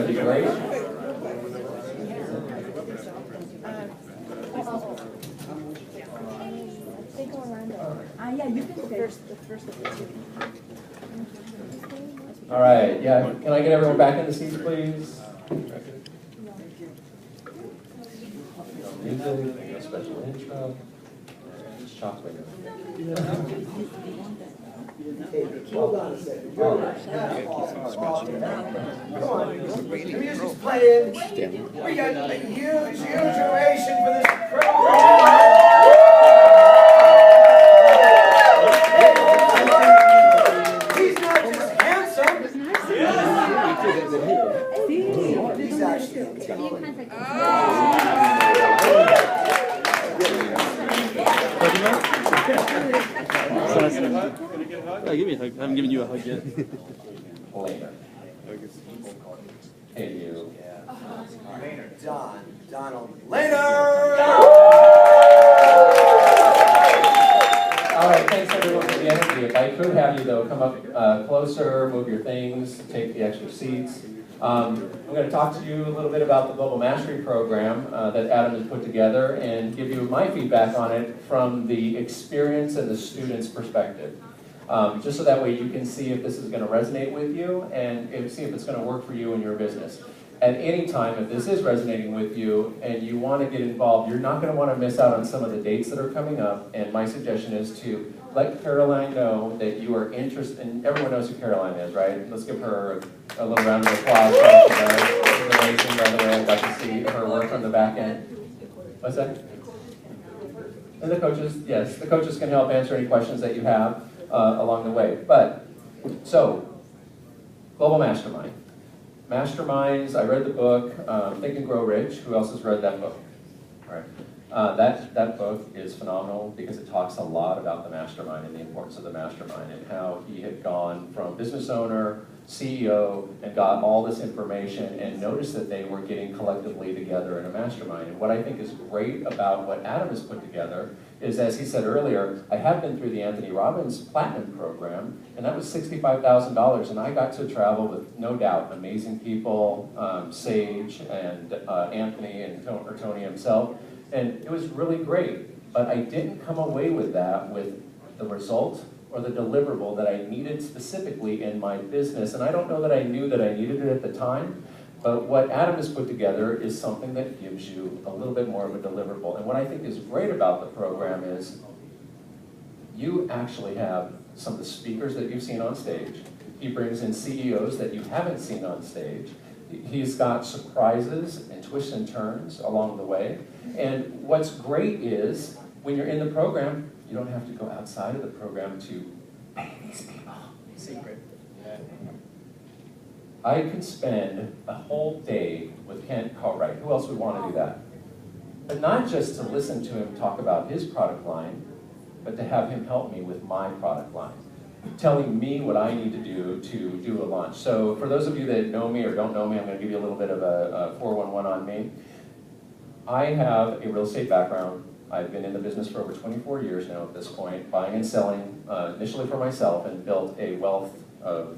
that'd be great. Yeah, you can first the first of the two. All right, yeah, can I get everyone back in the seats, please? Music, no special intro. It's chocolate. Hold on a second. Come on. The music's playing. We got a huge ovation for this program. He's not just handsome. He's actually Give me a hug. I haven't given you a hug yet. Later. Hey, you. Donald later. All right, thanks everyone for the energy. If I could have you though, come up closer, move your things, take the extra seats. I'm going to talk to you a little bit about the Global Mastery Program that Adam has put together and give you my feedback on it from the experience and the student's perspective. Just so that way you can see if this is going to resonate with you and see if it's going to work for you in your business. At any time, if this is resonating with you and you want to get involved, you're not going to want to miss out on some of the dates that are coming up. And my suggestion is to let Caroline know that you are interested, and everyone knows who Caroline is, right? Let's give her a little round of applause. She's amazing, by the way. I got to see her work on the back end. What's that? And the coaches, yes, the coaches can help answer any questions that you have along the way. But, so, Global Mastermind. Masterminds, I read the book, Think and Grow Rich. Who else has read that book? All right. That book is phenomenal because it talks a lot about the mastermind and the importance of the mastermind and how he had gone from business owner, CEO, and got all this information and noticed that they were getting collectively together in a mastermind. And what I think is great about what Adam has put together is, as he said earlier, I have been through the Anthony Robbins Platinum Program, and that was $65,000, and I got to travel with, no doubt, amazing people, Sage and Anthony and Tony himself, and it was really great. But I didn't come away with that with the result or the deliverable that I needed specifically in my business, and I don't know that I knew that I needed it at the time. But what Adam has put together is something that gives you a little bit more of a deliverable. And what I think is great about the program is you actually have some of the speakers that you've seen on stage. He brings in CEOs that you haven't seen on stage. He's got surprises and twists and turns along the way. And what's great is when you're in the program, you don't have to go outside of the program to pay these people. Secret. Yeah. I can spend a whole day with Kent Cartwright. Who else would want to do that? But not just to listen to him talk about his product line, but to have him help me with my product line, telling me what I need to do a launch. So for those of you that know me or don't know me, I'm going to give you a little bit of a 411 on me. I have a real estate background. I've been in the business for over 24 years now at this point, buying and selling initially for myself, and built a wealth of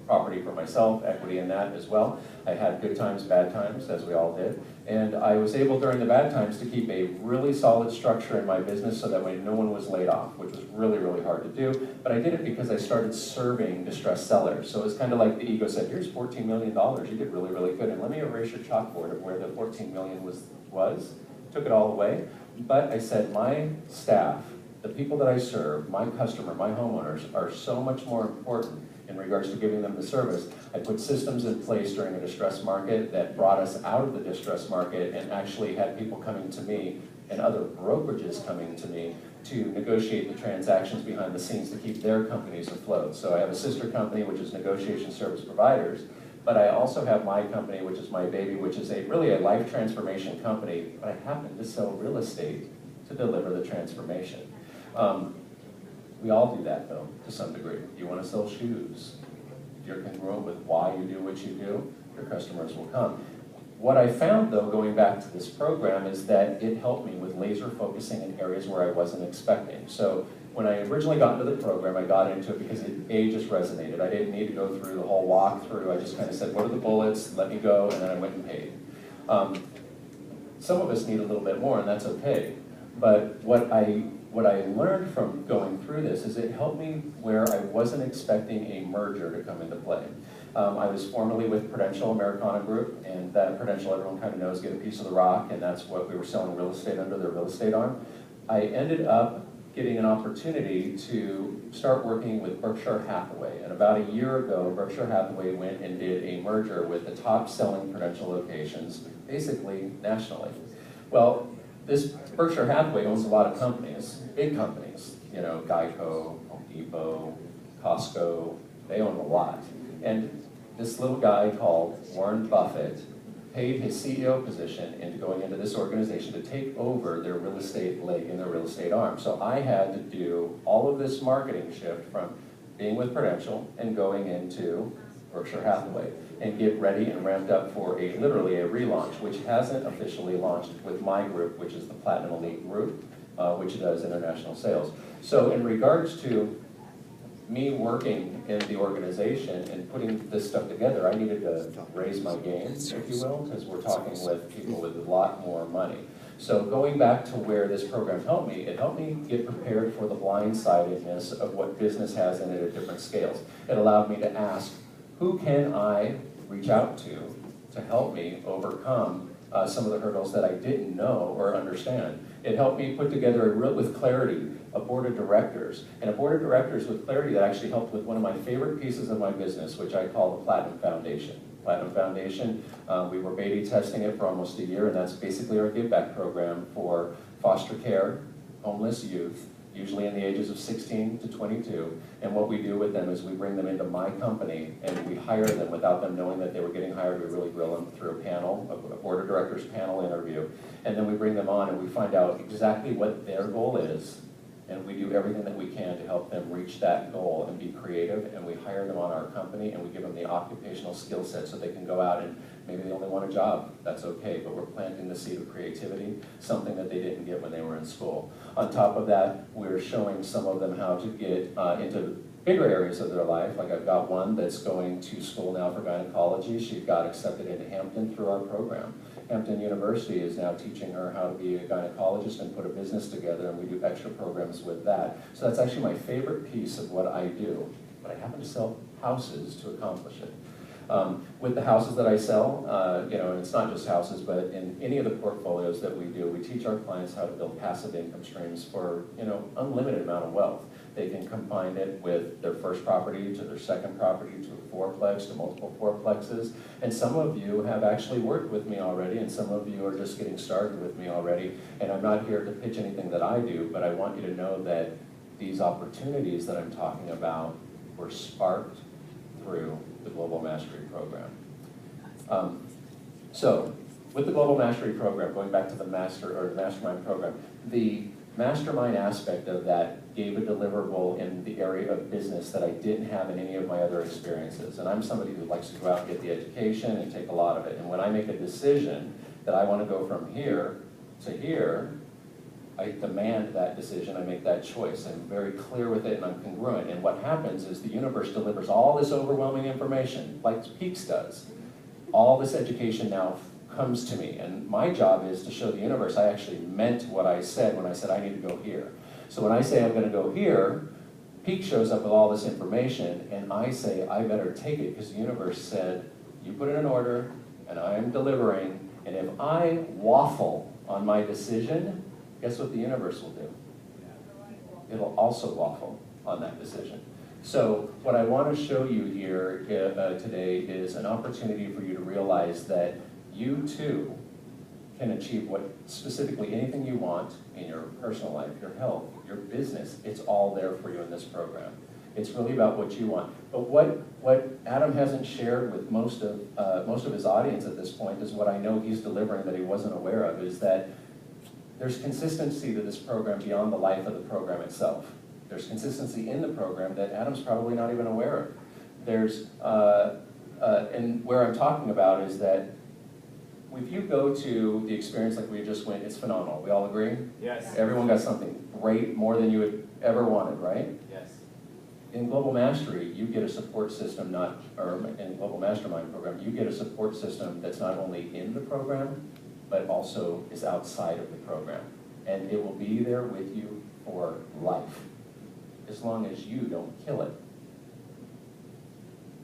property for myself, equity in that as well. I had good times, bad times, as we all did. And I was able during the bad times to keep a really solid structure in my business so that way no one was laid off, which was really, really hard to do. But I did it because I started serving distressed sellers. So it's kind of like the ego said, here's $14 million, you did really, really good. And let me erase your chalkboard of where the $14 million was. Took it all away. But I said, my staff, the people that I serve, my customer, my homeowners are so much more important in regards to giving them the service. I put systems in place during a distressed market that brought us out of the distressed market and actually had people coming to me and other brokerages coming to me to negotiate the transactions behind the scenes to keep their companies afloat. So I have a sister company, which is Negotiation Service Providers, but I also have my company, which is my baby, which is really a life transformation company, but I happen to sell real estate to deliver the transformation. We all do that, though, to some degree. You want to sell shoes. If you're congruent with why you do what you do, your customers will come. What I found, though, going back to this program, is that it helped me with laser focusing in areas where I wasn't expecting. So when I originally got into the program, I got into it because it, just resonated. I didn't need to go through the whole walkthrough. I just kind of said, what are the bullets? Let me go, and then I went and paid. Some of us need a little bit more, and that's okay. But what I learned from going through this is it helped me where I wasn't expecting a merger to come into play. I was formerly with Prudential Americana Group, and that Prudential, everyone kind of knows, get a piece of the rock, and that's what we were selling real estate under their real estate arm. I ended up getting an opportunity to start working with Berkshire Hathaway. And about a year ago, Berkshire Hathaway went and did a merger with the top selling Prudential locations, basically nationally. Well, this Berkshire Hathaway owns a lot of companies, big companies, you know, Geico, Home Depot, Costco, they own a lot. And this little guy called Warren Buffett paid his CEO position into going into this organization to take over their real estate leg in their real estate arm. So I had to do all of this marketing shift from being with Prudential and going into Berkshire Hathaway and get ready and ramped up for literally a relaunch, which hasn't officially launched with my group, which is the Platinum Elite Group, which does international sales. So in regards to me working in the organization and putting this stuff together, I needed to raise my game, if you will, because we're talking with people with a lot more money. So going back to where this program helped me, it helped me get prepared for the blindsidedness of what business has in it at different scales. It allowed me to ask, who can I reach out to help me overcome some of the hurdles that I didn't know or understand. It helped me put together with clarity a board of directors, and a board of directors with clarity that actually helped with one of my favorite pieces of my business, which I call the Platinum Foundation. Platinum Foundation, we were beta testing it for almost a year, and that's basically our give back program for foster care, homeless youth, usually in the ages of 16 to 22. And what we do with them is we bring them into my company and we hire them without them knowing that they were getting hired. We really grill them through a panel, a board of directors panel interview. And then we bring them on and we find out exactly what their goal is. And we do everything that we can to help them reach that goal and be creative. And we hire them on our company and we give them the occupational skill set so they can go out and maybe they only want a job. That's okay, but we're planting the seed of creativity, something that they didn't get when they were in school. On top of that, we're showing some of them how to get into bigger areas of their life. Like I've got one that's going to school now for gynecology. She got accepted into Hampton through our program. Hampton University is now teaching her how to be a gynecologist and put a business together, and we do extra programs with that. So that's actually my favorite piece of what I do, but I happen to sell houses to accomplish it. With the houses that I sell, you know, and it's not just houses, but in any of the portfolios that we do, we teach our clients how to build passive income streams for, you know, unlimited amount of wealth. They can combine it with their first property to their second property to a fourplex to multiple fourplexes. And some of you have actually worked with me already, and some of you are just getting started with me already. And I'm not here to pitch anything that I do, but I want you to know that these opportunities that I'm talking about were sparked through the Global Mastery Program. So, with the Global Mastery Program, going back to the Mastermind program, the Mastermind aspect of that gave a deliverable in the area of business that I didn't have in any of my other experiences. And I'm somebody who likes to go out and get the education and take a lot of it. And when I make a decision that I want to go from here to here, I demand that decision, I make that choice. I'm very clear with it and I'm congruent. And what happens is the universe delivers all this overwhelming information, like Peaks does. All this education now comes to me, and my job is to show the universe I actually meant what I said when I said I need to go here. So when I say I'm going to go here, Peak shows up with all this information, and I say I better take it because the universe said, you put it in order, and I'm delivering, and if I waffle on my decision, guess what the universe will do? It'll also waffle on that decision. So what I want to show you here today is an opportunity for you to realize that you too can achieve what specifically anything you want in your personal life, your health, your business. It's all there for you in this program. It's really about what you want. But what Adam hasn't shared with most of his audience at this point is what I know he's delivering that he wasn't aware of, is that there's consistency to this program beyond the life of the program itself. There's consistency in the program that Adam's probably not even aware of. There's, and where I'm talking about is that if you go to the experience like we just went, it's phenomenal. We all agree? Yes. Everyone got something great, more than you had ever wanted, right? Yes. In Global Mastery, you get a support system, or in Global Mastermind program, you get a support system that's not only in the program, but also is outside of the program. And it will be there with you for life, as long as you don't kill it.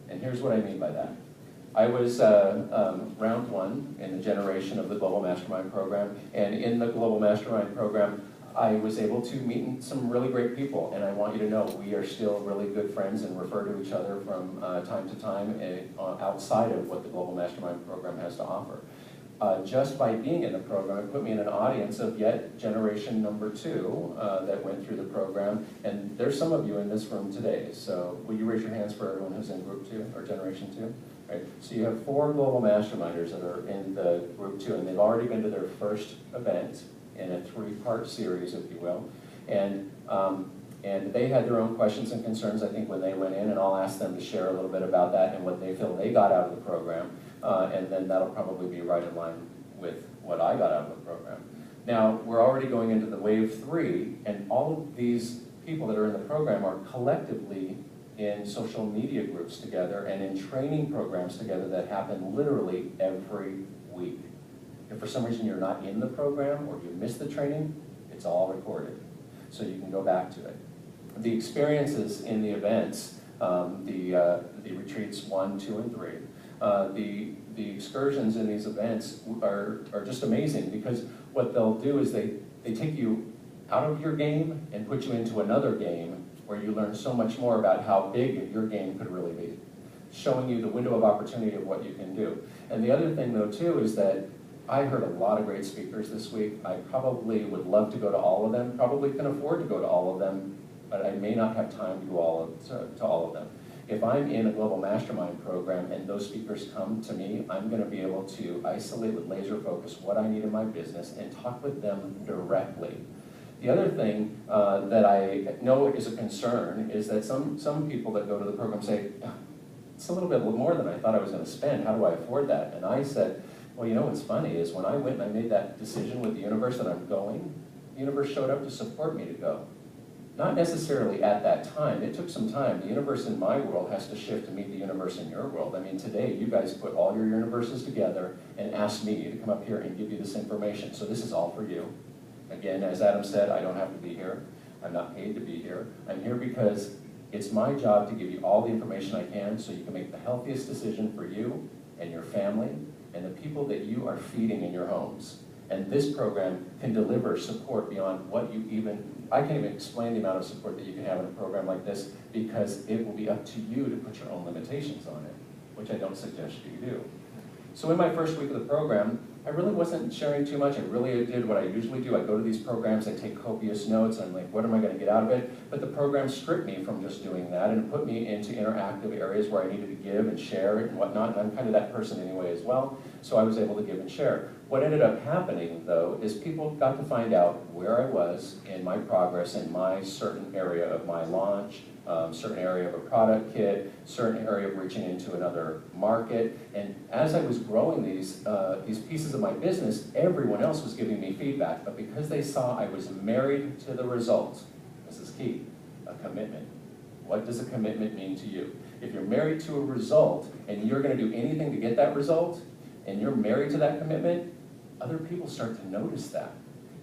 And here's what I mean by that. I was round one in the generation of the Global Mastermind program, and in the Global Mastermind program, I was able to meet some really great people, and I want you to know we are still really good friends and refer to each other from time to time outside of what the Global Mastermind program has to offer. Just by being in the program, it put me in an audience of yet generation number 2 that went through the program, and there's some of you in this room today, so will you raise your hands for everyone who's in group 2 or generation 2? Right. So you have 4 Global Masterminders that are in the group 2, and they've already been to their first event in a 3-part series, if you will. And they had their own questions and concerns, I think, when they went in, and I'll ask them to share a little bit about that and what they feel they got out of the program. And then that'll probably be right in line with what I got out of the program. Now, we're already going into the wave 3, and all of these people that are in the program are collectively in social media groups together and in training programs together that happen literally every week. If for some reason you're not in the program or you missed the training, it's all recorded, so you can go back to it. The experiences in the events, the retreats 1, 2, and 3, the excursions in these events are just amazing, because what they'll do is they take you out of your game and put you into another game where you learn so much more about how big your game could really be, showing you the window of opportunity of what you can do. And the other thing, though, too, is that I heard a lot of great speakers this week. I probably would love to go to all of them, probably can afford to go to all of them, but I may not have time to go to all of them. If I'm in a Global Mastermind program and those speakers come to me, I'm going to be able to isolate with laser focus what I need in my business and talk with them directly. The other thing that I know is a concern is that some people that go to the program say, it's a little bit more than I thought I was going to spend. How do I afford that? And I said, well, you know what's funny is when I went and I made that decision with the universe that I'm going, the universe showed up to support me to go. Not necessarily at that time. It took some time. The universe in my world has to shift to meet the universe in your world. I mean, today you guys put all your universes together and asked me to come up here and give you this information. So this is all for you. Again, as Adam said, I don't have to be here. I'm not paid to be here. I'm here because it's my job to give you all the information I can so you can make the healthiest decision for you and your family and the people that you are feeding in your homes. And this program can deliver support beyond what you I can't even explain the amount of support that you can have in a program like this, because it will be up to you to put your own limitations on it, which I don't suggest you do. So in my first week of the program, I really wasn't sharing too much. I really did what I usually do. I go to these programs, I take copious notes, I'm like, what am I going to get out of it? But the program stripped me from just doing that and put me into interactive areas where I needed to give and share and whatnot, and I'm kind of that person anyway as well, so I was able to give and share. What ended up happening, though, is people got to find out where I was in my progress in my certain area of my launch, certain area of a product kit, certain area of reaching into another market. And as I was growing these pieces of my business, everyone else was giving me feedback. But because they saw I was married to the result, this is key, a commitment. What does a commitment mean to you? If you're married to a result and you're going to do anything to get that result, and you're married to that commitment, other people start to notice that.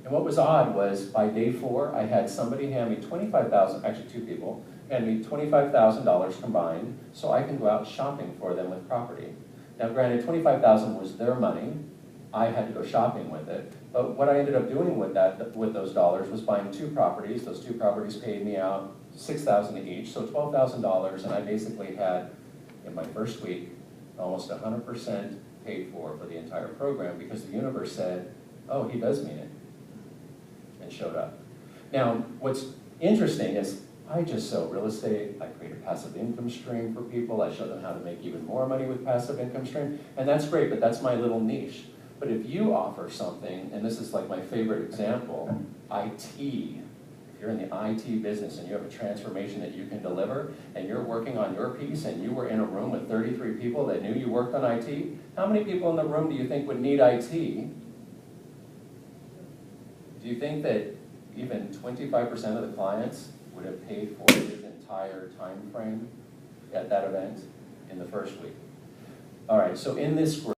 And what was odd was by day 4, I had somebody hand me $25,000, actually 2 people, hand me $25,000 combined so I can go out shopping for them with property. Now granted, $25,000 was their money. I had to go shopping with it. But what I ended up doing with those dollars was buying 2 properties. Those 2 properties paid me out $6,000 each, so $12,000, and I basically had, in my first week, almost 100% paid for the entire program, because the universe said, oh, he does mean it, and showed up. Now, what's interesting is I just sell real estate, I create a passive income stream for people, I show them how to make even more money with passive income stream, and that's great, but that's my little niche. But if you offer something, and this is like my favorite example, IT. you're in the IT business and you have a transformation that you can deliver, and you're working on your piece, and you were in a room with 33 people that knew you worked on IT, how many people in the room do you think would need IT? Do you think that even 25% of the clients would have paid for his entire time frame at that event in the first week? All right, so in this group,